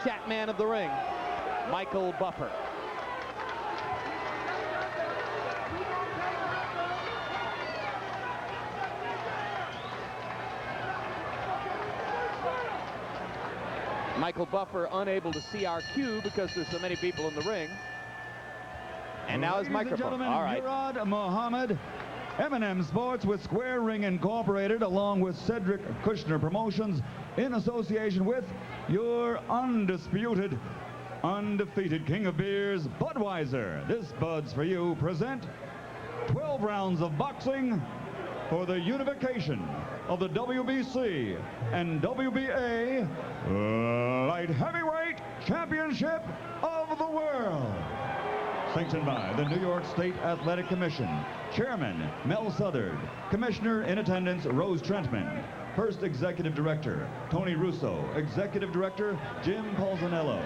stat man of the ring, Michael Buffer. Michael Buffer unable to see our cue because there's so many people in the ring. And now his microphone. All right. Murad Muhammad, M&M Sports with Square Ring Incorporated, along with Cedric Kushner Promotions, in association with your undisputed, undefeated king of beers, Budweiser. This Bud's for you present 12 rounds of boxing for the unification of the WBC and WBA Light Heavyweight Championship of the World. Sanctioned by the New York State Athletic Commission. Chairman, Mel Southard. Commissioner in attendance, Rose Trentman. First Executive Director, Tony Russo. Executive Director, Jim Polzanello.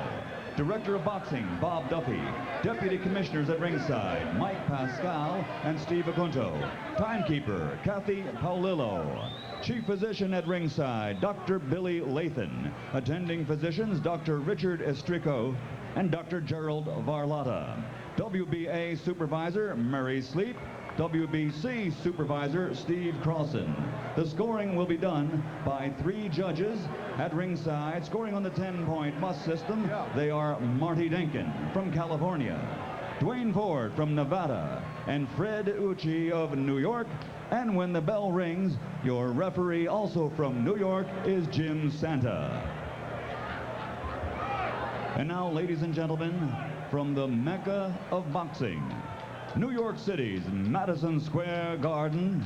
Director of Boxing, Bob Duffy. Deputy Commissioners at ringside, Mike Pascal and Steve Acunto. Timekeeper, Kathy Paulillo. Chief Physician at ringside, Dr. Billy Lathan. Attending physicians, Dr. Richard Estrico and Dr. Gerald Varlotta. WBA Supervisor, Murray Sleep. WBC Supervisor, Steve Crossan. The scoring will be done by 3 judges at ringside. Scoring on the 10-point must system, they are Marty Denkin from California, Dwayne Ford from Nevada, and Fred Ucci of New York. And when the bell rings, your referee, also from New York, is Jim Santa. And now, ladies and gentlemen, from the Mecca of boxing, New York City's Madison Square Garden,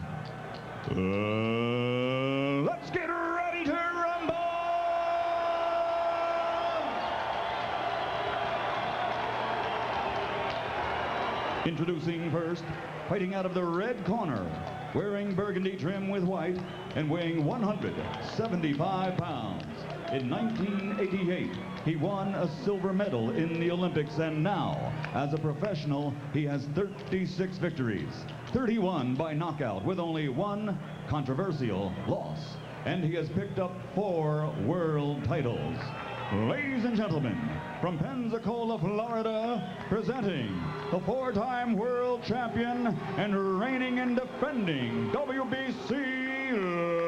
let's get ready to rumble! Introducing first, fighting out of the red corner, wearing burgundy trim with white and weighing 175 pounds. In 1988, he won a silver medal in the Olympics, and now, as a professional, he has 36 victories, 31 by knockout, with only 1 controversial loss. And he has picked up 4 world titles. Ladies and gentlemen, from Pensacola, Florida, presenting the 4-time world champion and reigning and defending WBC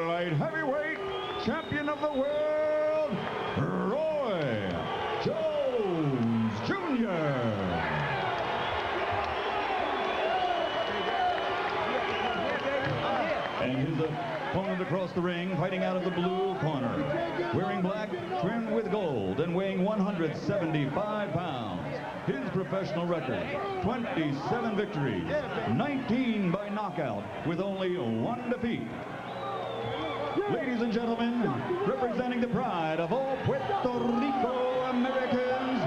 light heavyweight champion of the world, Roy Jones Jr. And his opponent across the ring, fighting out of the blue corner, wearing black, trimmed with gold, and weighing 175 pounds. His professional record, 27 victories, 19 by knockout, with only 1 defeat. Ladies and gentlemen, representing the pride of all Puerto Rico Americans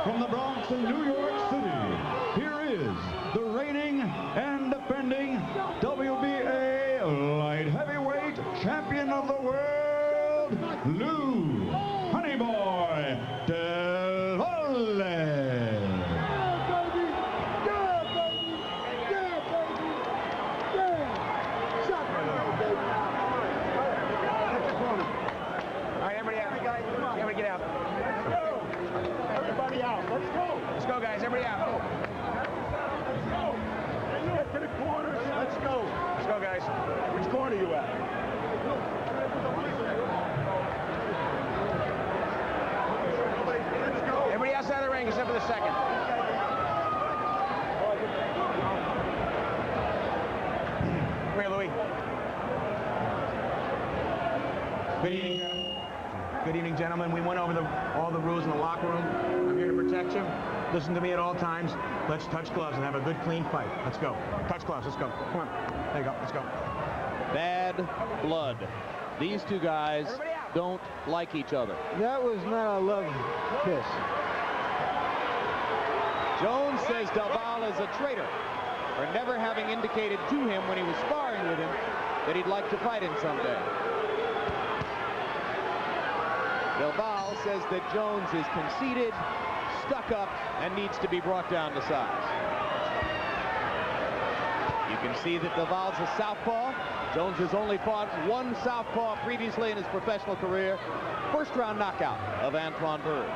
from the Bronx in New York City, here is the reigning and defending WBA light heavyweight champion of the world, Lou Honeyboy Del Valle. Let's go, guys. Everybody out. Let's go. Get to the corner. Let's go. Let's go, guys. Which corner are you at? Let's go. Everybody outside the ring except for the second. Come here, Louis. Good evening. Good evening, gentlemen. We went over all the rules in the locker room. I'm here to protect you. Listen to me at all times. Let's touch gloves and have a good, clean fight. Let's go. Touch gloves. Let's go. Come on. There you go. Let's go. Bad blood. These 2 guys don't like each other. That was not a love kiss. Jones says Del Valle is a traitor for never having indicated to him when he was sparring with him that he'd like to fight him someday. Del Valle says that Jones is conceited, stuck up, and needs to be brought down to size. You can see that Del Valle's a southpaw. Jones has only fought 1 southpaw previously in his professional career. First round knockout of Antoine Berg.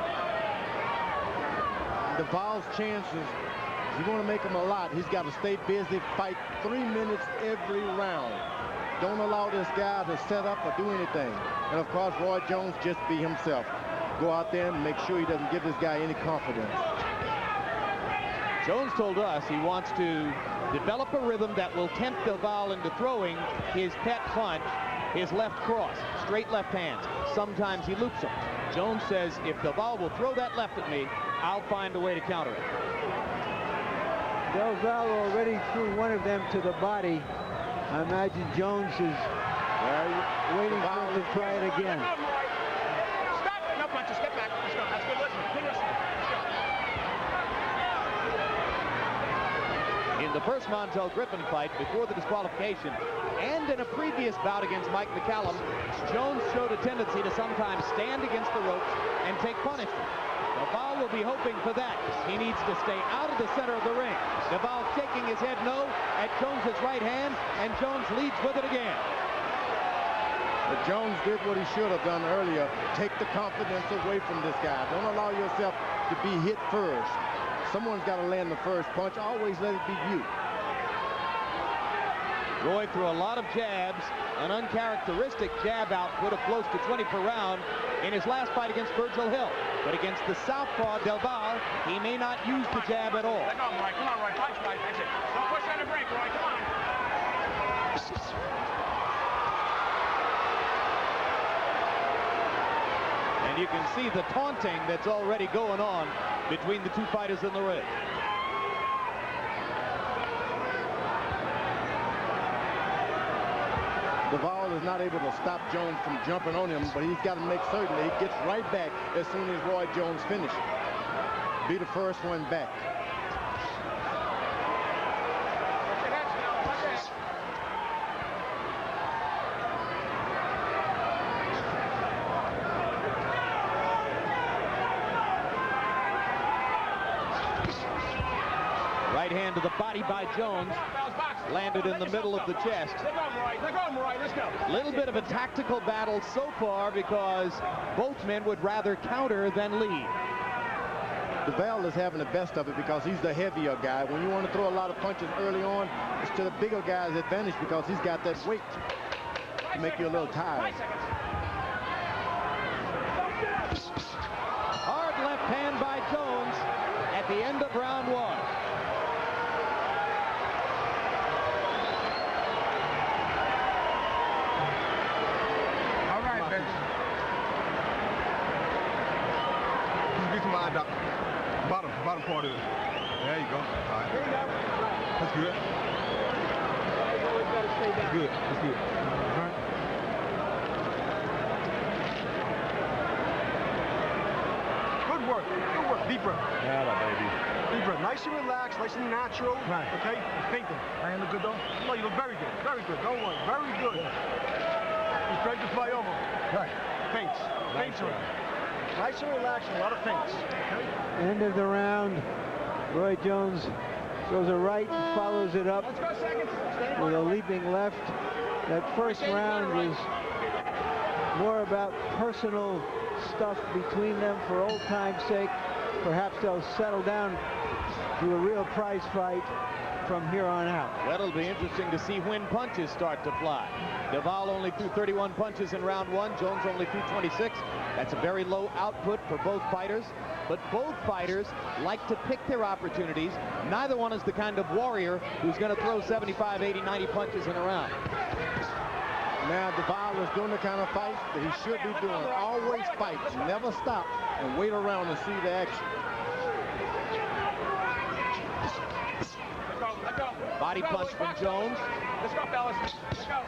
Duval's chances, if you want to make him a lot, he's got to stay busy, fight 3 minutes every round. Don't allow this guy to set up or do anything. And of course, Roy Jones, just be himself. Go out there and make sure he doesn't give this guy any confidence. Jones told us he wants to develop a rhythm that will tempt Duval into throwing his pet punch, his left cross, straight left hands. Sometimes he loops them. Jones says, if Duval will throw that left at me, I'll find a way to counter it. Duval already threw one of them to the body. I imagine Jones is waiting for him to try it again. Stop! No punches. Get back. Let's go. That's good. Listen. Good listening. In the first Montel Griffin fight, before the disqualification, and in a previous bout against Mike McCallum, Jones showed a tendency to sometimes stand against the ropes and take punishment. Duval will be hoping for that. He needs to stay out of the center of the ring. Duval shaking his head no at Jones's right hand, and Jones leads with it again. But Jones did what he should have done earlier. Take the confidence away from this guy. Don't allow yourself to be hit first. Someone's got to land the first punch. Always let it be you. Roy threw a lot of jabs, an uncharacteristic jab output of close to 20 per round in his last fight against Virgil Hill. But against the southpaw Duval, he may not use the jab at all. Let go, Roy. Come on, Roy. Punch, Roy. That's it. Don't push on the break, Roy. Come on. And you can see the taunting that's already going on between the two fighters in the ring. Duval is not able to stop Jones from jumping on him, but he's got to make certain that he gets right back as soon as Roy Jones finishes. Be the first one back. Right hand to the body by Jones. Landed in the middle of the chest. A little bit of a tactical battle so far because both men would rather counter than lead. Duval is having the best of it because he's the heavier guy. When you want to throw a lot of punches early on, it's to the bigger guy's advantage because he's got that weight to make you a little tired. Hard left hand by Jones at the end of round one. Bottom part of it. There you go. All right. That's good. That's good. That's good. All right. Good work. Good work. Deep breath. Yeah, baby. Deep breath. Nice and relaxed. Nice and natural. Right. Okay? Fainting. I look good, though? No, you look very good. Very good. Don't worry. Very good. You straight to fly over. Right. Feints. Feints around. Nice and relaxed, a lot of feints. Okay? End of the round. Roy Jones throws a right and follows it up with a leaping left. That first round was more about personal stuff between them for old time's sake. Perhaps they'll settle down to a real prize fight from here on out. That'll be interesting to see when punches start to fly. Duval only threw 31 punches in round one. Jones only threw 26. That's a very low output for both fighters. But both fighters like to pick their opportunities. Neither one is the kind of warrior who's going to throw 75, 80, 90 punches in a round. Now Duval is doing the kind of fight that he should be doing. Always fight, never stop, and wait around and see the action. Body punch from Jones. Let's go, fellas. Let's go.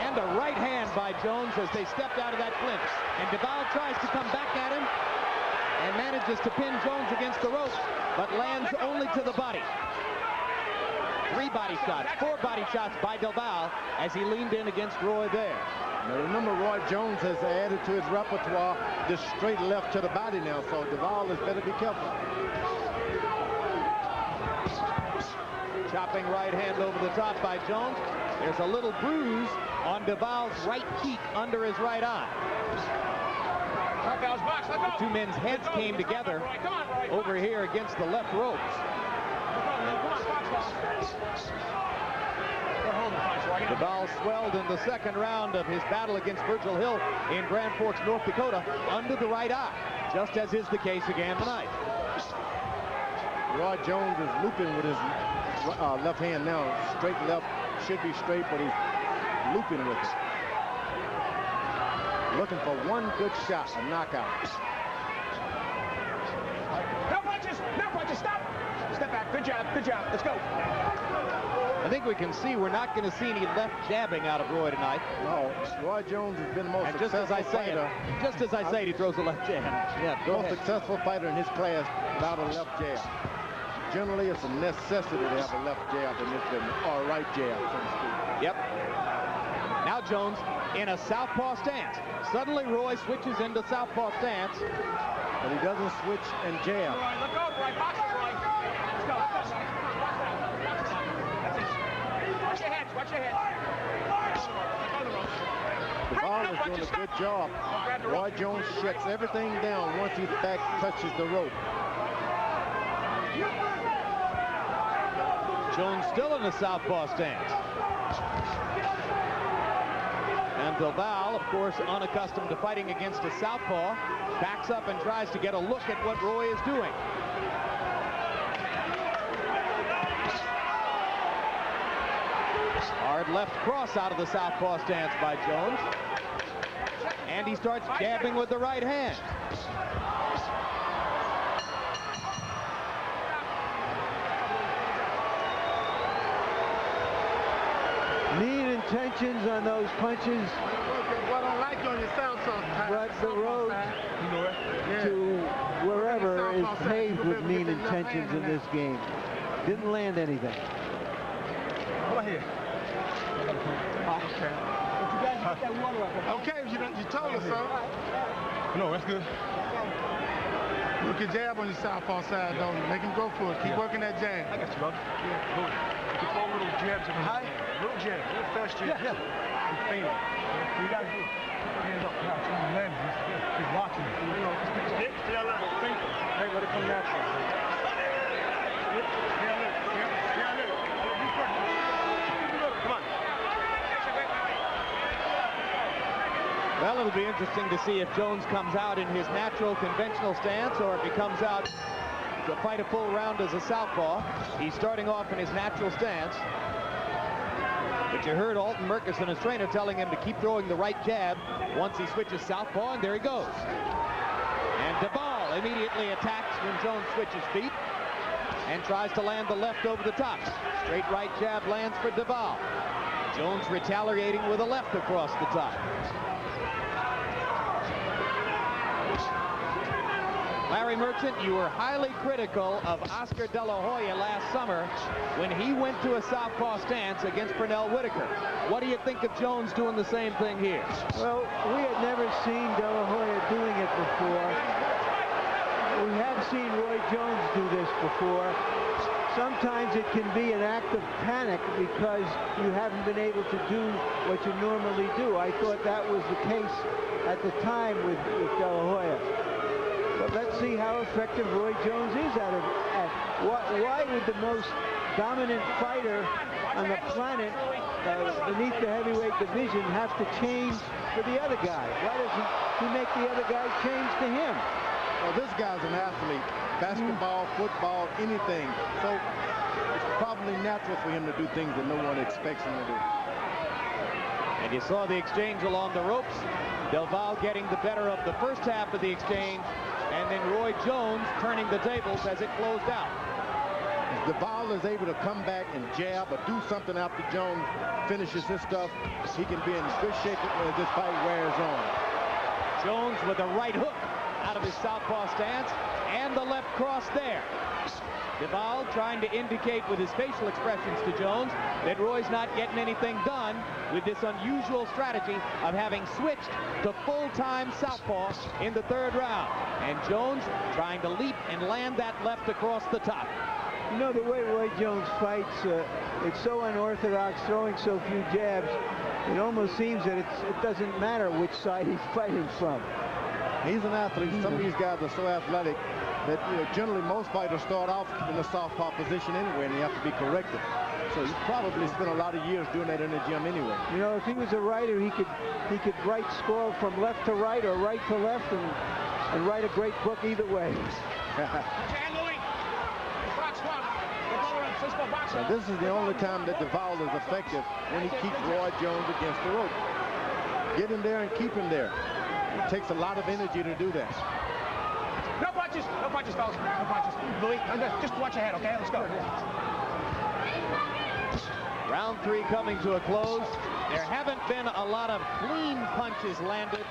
And a right hand by Jones as they stepped out of that clinch. And Duval tries to come back at him and manages to pin Jones against the ropes, but lands only to the body. 3 body shots, 4 body shots by Duval as he leaned in against Roy there. Now remember, Roy Jones has added to his repertoire this straight left to the body now, so Duval is better be careful. Chopping right hand over the top by Jones. There's a little bruise on Duval's right cheek under his right eye. The two men's heads came together over here against the left ropes. DeVal swelled in the second round of his battle against Virgil Hill in Grand Forks, North Dakota, under the right eye, just as is the case again tonight. Roy Jones is looping with his left hand now. Straight left, should be straight, but he's looping with it. Looking for one good shot, a knockout. No punches, stop! Step back, good job, let's go. I think we can see we're not going to see any left jabbing out of Roy tonight. No, Roy Jones has been the most successful fighter. Just as I say it, he throws a left jab. Yeah, the most successful fighter in his class without a left jab. Generally, it's a necessity to have a left jab in this business, or a right jab, so to speak. Yep. Now Jones in a southpaw stance. Suddenly Roy switches into southpaw stance. But he doesn't switch and jab. Roy, let go, Roy. Box it, Roy. Let's go. That's it. Watch your heads. DeVal is doing a good job. Roy Jones shuts everything down once his back touches the rope. Jones still in the southpaw stance. And DeVal, of course, unaccustomed to fighting against a southpaw, backs up and tries to get a look at what Roy is doing. Hard left cross out of the southpaw stance by Jones. And he starts jabbing with the right hand. Mean intentions on those punches. What I like on your sound But the road to wherever is paved with mean intentions in this game. Didn't land anything. Come here. Okay, you told us so. No, that's good. Look at jab on your southpaw side, don't you? Make him go for it. Keep working that jab. I got you, brother. Yeah, good. Keep all little jabs in high. Little jab, little fast jab. Yeah. He's fainting. You got to do it. Hands up. Now, trying to land. He's watching it. Stay on level. Faint. Hey, let it come natural. Stay on level. Stay on level. Come on. Well, it'll be interesting to see if Jones comes out in his natural conventional stance or if he comes out to fight a full round as a southpaw. He's starting off in his natural stance. But you heard Alton Murkison, his trainer, telling him to keep throwing the right jab once he switches southpaw, and there he goes. And DeVal immediately attacks when Jones switches feet and tries to land the left over the top. Straight right jab lands for DeVal. Jones retaliating with a left across the top. Larry Merchant, you were highly critical of Oscar De La Hoya last summer when he went to a southpaw stance against Pernell Whitaker. What do you think of Jones doing the same thing here? Well, we had never seen De La Hoya doing it before. We have seen Roy Jones do this before. Sometimes it can be an act of panic because you haven't been able to do what you normally do. I thought that was the case at the time with De La Hoya. But let's see how effective Roy Jones is at it. Why would the most dominant fighter on the planet beneath the heavyweight division have to change for the other guy? Why doesn't he make the other guy change to him? Well, this guy's an athlete. Basketball, football, anything. So it's probably natural for him to do things that no one expects him to do. And you saw the exchange along the ropes. DeVal getting the better of the first half of the exchange, and then Roy Jones turning the tables as it closed out. If DeVal is able to come back and jab or do something after Jones finishes his stuff, he can be in good shape as this fight wears on. Jones with a right hook out of his southpaw stance and the left cross there. DeVal trying to indicate with his facial expressions to Jones that Roy's not getting anything done with this unusual strategy of having switched to full-time southpaw in the third round. And Jones trying to leap and land that left across the top. You know, the way Roy Jones fights, it's so unorthodox, throwing so few jabs, it almost seems that it doesn't matter which side he's fighting from. He's an athlete. Some of these guys are so athletic that generally most fighters start off in the southpaw position anyway, and you have to be corrected. So he probably spent a lot of years doing that in the gym anyway. You know, if he was a writer, he could write score from left to right or right to left, and write a great book either way. Now, this is the only time that Duval is effective, when he keeps Roy Jones against the rope. Get him there and keep him there. It takes a lot of energy to do that. No punches, fellas. No punches. Louis, just watch ahead, okay? Let's go. Round 3 coming to a close. There haven't been a lot of clean punches landed.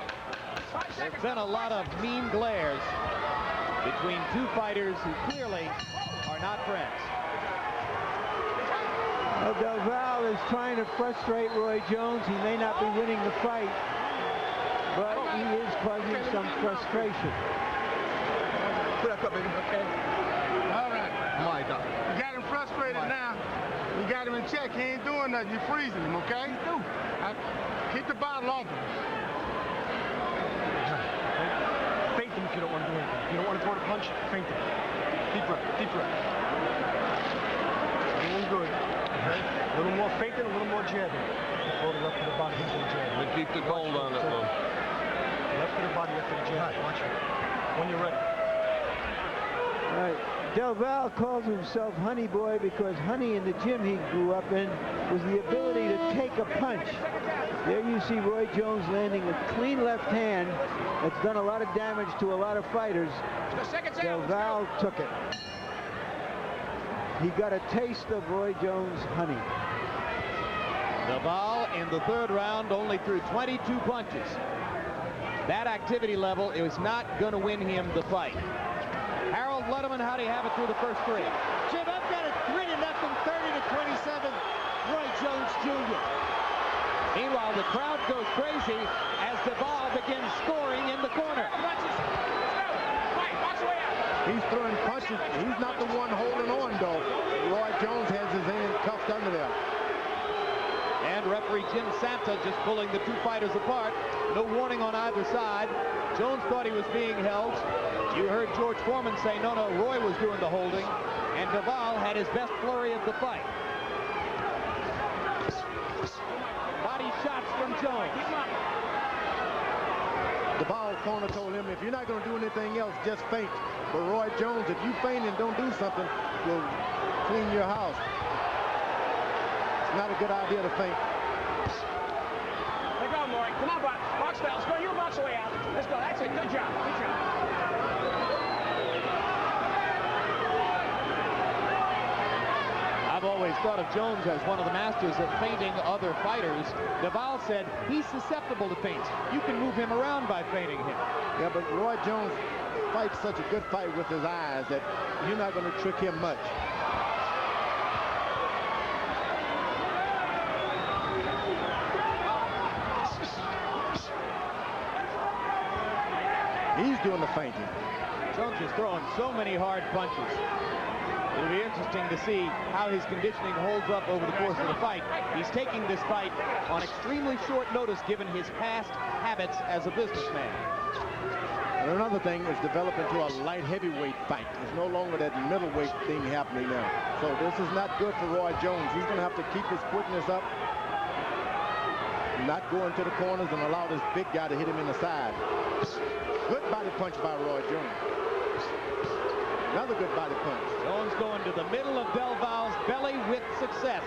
There's been a lot of mean glares between two fighters who clearly are not friends. Well, Del Valle is trying to frustrate Roy Jones. He may not be winning the fight, but he is causing some frustration. Put that up, baby. Okay. All right. My God. You got him frustrated now. You got him in check. He ain't doing nothing. You're freezing him, okay? Hit the bottle off him. Feint him if you don't want to do anything. If you don't want to throw the punch, feint him. Deep breath, deep breath. Doing good. Okay? A little more feinting, a little more jabbing. Throw the left to the body after the jab. And keep the gold on it, though. Left to the body after the jab. Watch it. When you're ready. All right. Del Valle calls himself Honey Boy because Honey in the gym he grew up in was the ability to take a punch. There you see Roy Jones landing a clean left hand that's done a lot of damage to a lot of fighters. Del Valle took it. He got a taste of Roy Jones' honey. Duval in the 3rd round only threw 22 punches. That activity level is not going to win him the fight. Harold Letterman, how do you have it through the first 3? Jim, I've got it 3-0, 30-27, Roy Jones Jr. Meanwhile, the crowd goes crazy as Duval begins scoring in the corner. He's throwing punches. He's not the one holding on, though. Roy Jones has his hand cuffed under there. And referee Jim Santa just pulling the two fighters apart. No warning on either side. Jones thought he was being held. You heard George Foreman say, no, Roy was doing the holding. And Duval had his best flurry of the fight. Body shots from Jones. Duval's corner told him, if you're not going to do anything else, just feint. But Roy Jones, if you feint and don't do something, you'll clean your house. It's not a good idea to feint. Let go, Maury. Come on, box fellas. Go, you box away out. Let's go. That's it. Good job. Good job. I've always thought of Jones as one of the masters of feinting other fighters. Duval said he's susceptible to feints. You can move him around by feinting him. Yeah, but Roy Jones fights such a good fight with his eyes that you're not going to trick him much. He's doing the feinting. Jones is throwing so many hard punches. It'll be interesting to see how his conditioning holds up over the course of the fight. He's taking this fight on extremely short notice given his past habits as a businessman. And another thing is developing to a light heavyweight fight. It's no longer that middleweight thing happening now. So this is not good for Roy Jones. He's going to have to keep his quickness up, not go into the corners and allow this big guy to hit him in the side. Good body punch by Roy Jones. Another good body punch. Jones going to the middle of Del Valle's belly with success.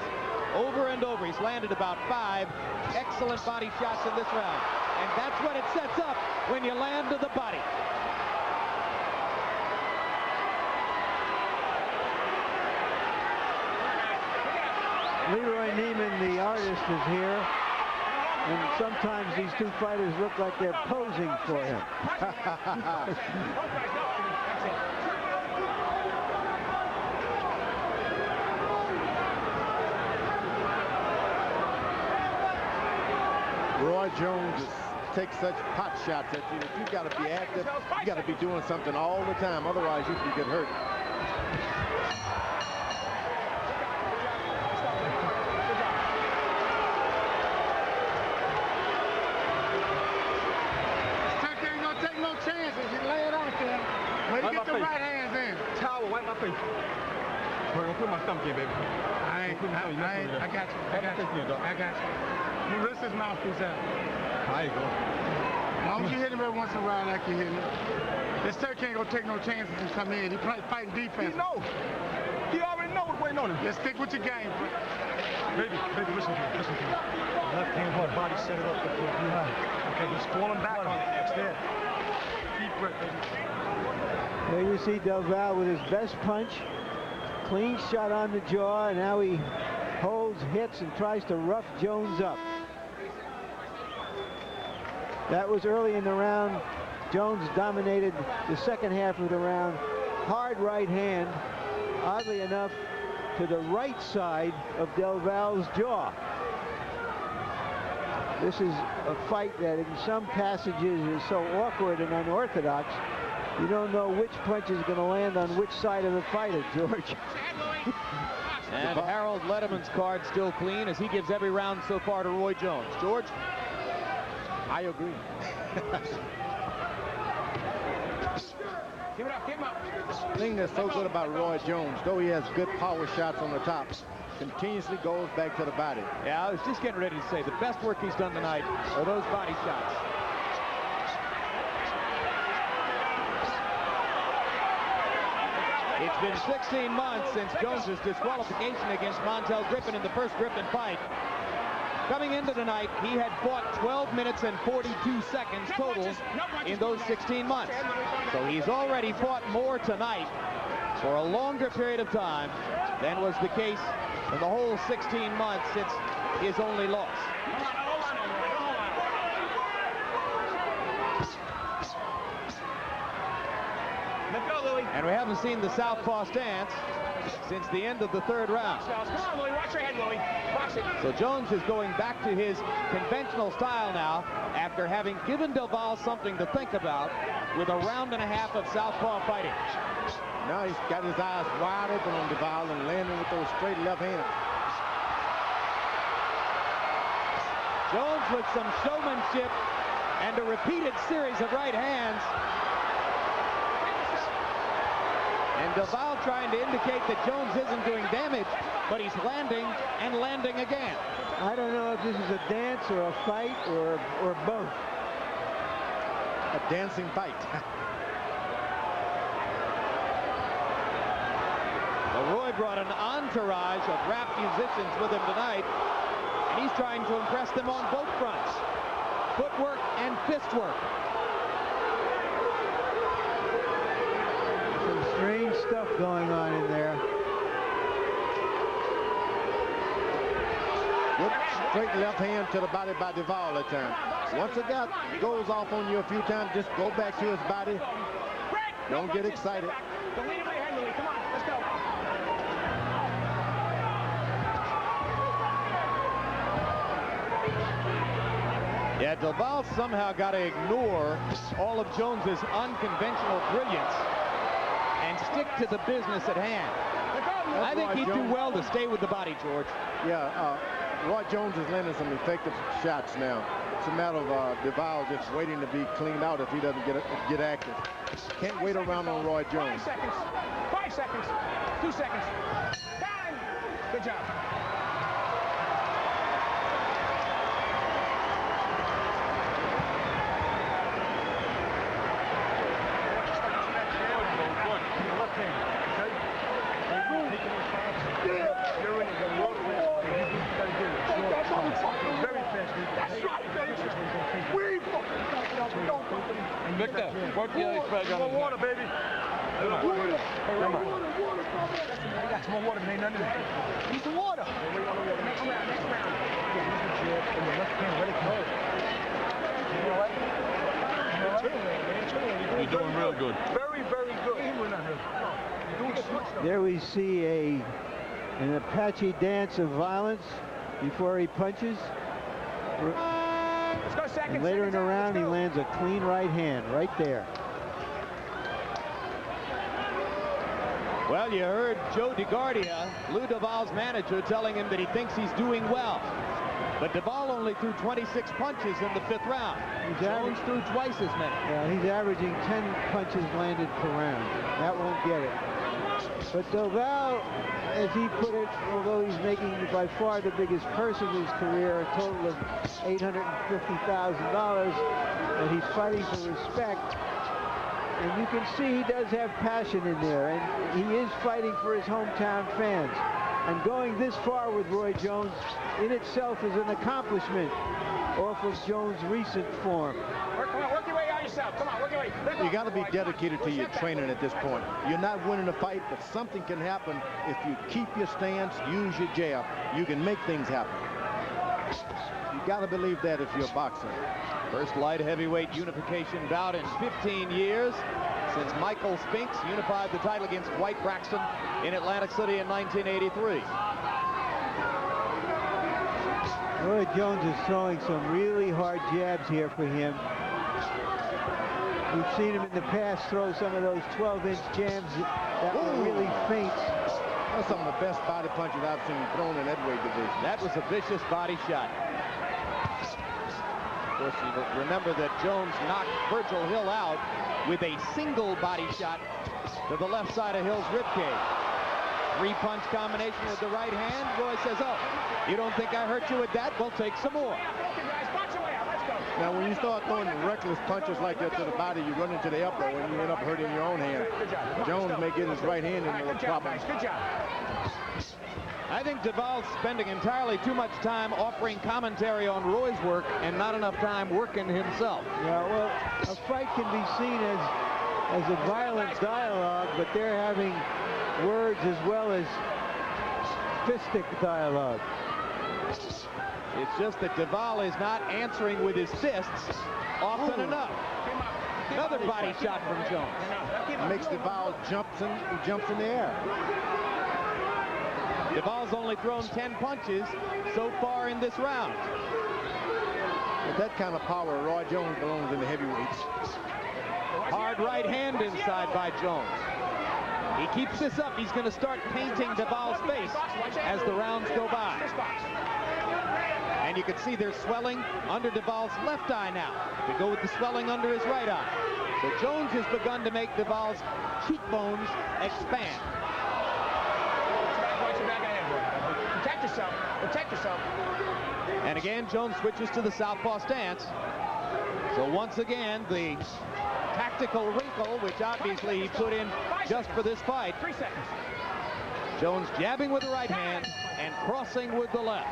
Over and over. He's landed about 5 excellent body shots in this round. And that's what it sets up when you land to the body. Leroy Neiman, the artist, is here. And sometimes these two fighters look like they're posing for him. Roy Jones takes such pot shots at you that you've got to be active. You got to be doing something all the time. Otherwise, you can get hurt. Ain't gonna take no chance. face. right hands in. Towel, wipe my face. Bro, don't put my stomach in, baby. I got you. I got you. You wrist his mouthpiece out. There you go. As long as you hit him every once in a while like you hit him. This Turk ain't gonna take no chances and come in. He fighting defense. He knows. He already knows what's waiting on him. Just stick with your game. Baby, listen to me. Left hand hard, body set it up. Okay, he's falling back on it. It's there. Deep breath, baby. There you see Del Valle with his best punch. Clean shot on the jaw, and now he holds, hits, and tries to rough Jones up. That was early in the round. Jones dominated the second half of the round. Hard right hand, oddly enough, to the right side of Del Valle's jaw. This is a fight that in some passages is so awkward and unorthodox, you don't know which punch is going to land on which side of the fighter, George. And Harold Letterman's card still clean as he gives every round so far to Roy Jones. George? I agree. Give it up, give him up. The thing that's so good about Roy Jones, though he has good power shots on the top, continuously goes back to the body. Yeah, I was just getting ready to say the best work he's done tonight are those body shots. It's been 16 months since Jones's disqualification against Montel Griffin in the first Griffin fight. Coming into tonight, he had fought 12 minutes and 42 seconds total in those 16 months. So he's already fought more tonight for a longer period of time than was the case in the whole 16 months since his only loss. And we haven't seen the southpaw stance since the end of the third round. Come on, Louie, watch your head, Louie. Watch it. So Jones is going back to his conventional style now after having given Del Valle something to think about with a round and a half of southpaw fighting. Now he's got his eyes wide open on Del Valle and landing with those straight left hands. Jones with some showmanship and a repeated series of right hands. And Del Valle trying to indicate that Jones isn't doing damage, but he's landing and landing again. I don't know if this is a dance or a fight or both. A dancing fight. Well, Roy brought an entourage of rap musicians with him tonight, and he's trying to impress them on both fronts. Footwork and fist work. Strange stuff going on in there. Good straight left hand to the body by Del Valle that time. Once a guy goes off on you a few times, just go back to his body. Don't get excited. Don't lean over your head, Louie. Come on, let's go. Yeah, Del Valle somehow got to ignore all of Jones's unconventional brilliance and stick to the business at hand. I think he'd do well to stay with the body, George. Yeah, Roy Jones is landing some effective shots now. It's a matter of Del Valle just waiting to be cleaned out if he doesn't get active. Can't wait around on Roy Jones. 5 seconds. 5 seconds. 2 seconds. Time. Good job. Victor, work the other spread on the water, baby. Hey, come on. I got some more water, man. Nothing. Need some water. Next round. You're doing real good. Very, very good. There we see an Apache dance of violence before he punches. Let's go seconds. And later in the round, he lands a clean right hand right there. Well, you heard Joe DeGuardia, Lou Duval's manager, telling him that he thinks he's doing well. But Duvall only threw 26 punches in the 5th round. Jones threw twice as many. Yeah, he's averaging 10 punches landed per round. That won't get it. But Duvall, as he put it, although he's making by far the biggest purse of his career, a total of $850,000, and he's fighting for respect. And you can see he does have passion in there, and he is fighting for his hometown fans. And going this far with Roy Jones in itself is an accomplishment off of Jones' recent form. Come on, work your way out yourself. Come on, work your way. You got to be dedicated to your training at this point. You're not winning a fight, but something can happen if you keep your stance, use your jab. You can make things happen. You got to believe that if you're a boxer. First light heavyweight unification bout in 15 years since Michael Spinks unified the title against Dwight Braxton in Atlantic City in 1983. Roy Jones is throwing some really hard jabs here for him. We've seen him in the past throw some of those 12-inch jabs that were really faint. That's some of the best body punches I've seen thrown in that weight division. That was a vicious body shot. Of course, you remember that Jones knocked Virgil Hill out with a single body shot to the left side of Hill's ribcage. 3-punch combination with the right hand. Roy says, oh, you don't think I hurt you with that? We'll take some more. Now, when you start throwing reckless punches like that to the body, you run into the elbow and you end up hurting your own hand. Jones may get his right hand in a problem. Good job. I think Duvall's spending entirely too much time offering commentary on Roy's work and not enough time working himself. Yeah, well, a fight can be seen as a violent dialogue, but they're having words as well as fistic dialogue. It's just that Duvall is not answering with his fists often enough. Another body shot from Jones. Makes Duvall jumps in the air. Duvall's only thrown 10 punches so far in this round. With that kind of power, Roy Jones belongs in the heavyweights. Hard right hand inside by Jones. He keeps this up. He's going to start painting Duvall's face as the rounds go by. And you can see there's swelling under Duvall's left eye now to go with the swelling under his right eye. So Jones has begun to make Duvall's cheekbones expand. Protect yourself. Protect yourself. And again, Jones switches to the southpaw stance. So once again, the tactical wrinkle, which obviously he put in just for this fight. 3 seconds. Jones jabbing with the right hand and crossing with the left.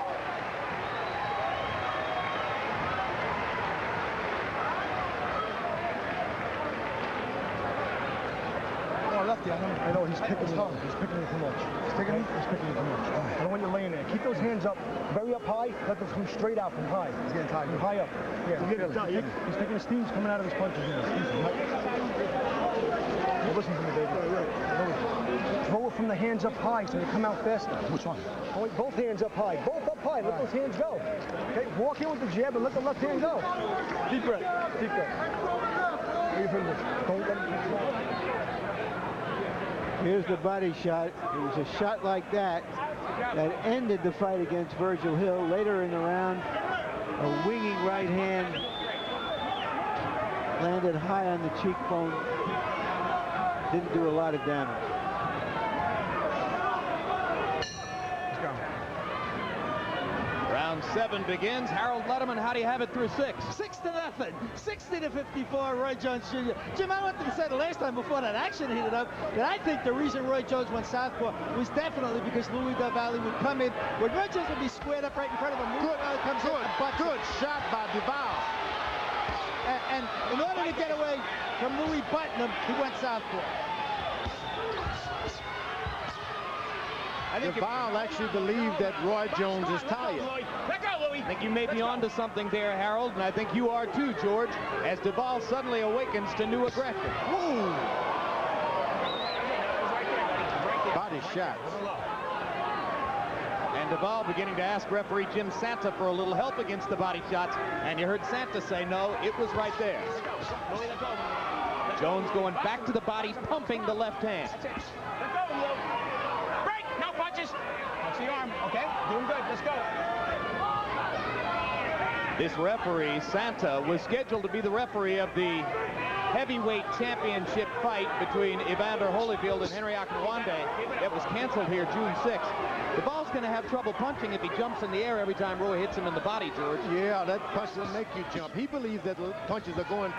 Lefty, I know he's picking me up. He's picking me too much. He's picking me? He's picking me too much. I don't want you laying there. Keep those hands up, very up high. Let them come straight out from high. He's getting tired. From high up. Yeah, he's taking the steam's coming out of his punches. Listen to me, baby. Throw it from the hands up high so they come out faster. Which one? Oh, wait, both hands up high. Both up high. Let those hands go. Okay, walk in with the jab and let the left hand go. Deep breath. Deep breath. Where your fingers? Don't let them go. Here's the body shot. It was a shot like that that ended the fight against Virgil Hill. Later in the round, a winging right hand landed high on the cheekbone. Didn't do a lot of damage. Round 7 begins. Harold Letterman, how do you have it through 6? 6-0, 60-54, Roy Jones Jr. Jim, I wanted to say the last time before that action heated up that I think the reason Roy Jones went southpaw was definitely because Louis Del Valle would come in, when Roy Jones would be squared up right in front of him. Good shot by Duvall. And in order to get away from Louis butting him, he went southpaw. I think Duvall actually believed that Roy Jones is tired. Let go, Louis. I think you may be onto something there, Harold, and I think you are too, George, as Duvall suddenly awakens to new aggression. Ooh. Body shot. And Duvall beginning to ask referee Jim Santa for a little help against the body shots, and you heard Santa say no, it was right there. Jones going back to the body, pumping the left hand. Let go, Lou. Break. No punches. Watch the arm. Okay. Doing good. Let's go. This referee, Santa, was scheduled to be the referee of the heavyweight championship fight between Evander Holyfield and Henry Akinwande. That was canceled here June 6th. The ball's going to have trouble punching if he jumps in the air every time Roy hits him in the body, George. Yeah, that punch will make you jump. He believes that the punches are going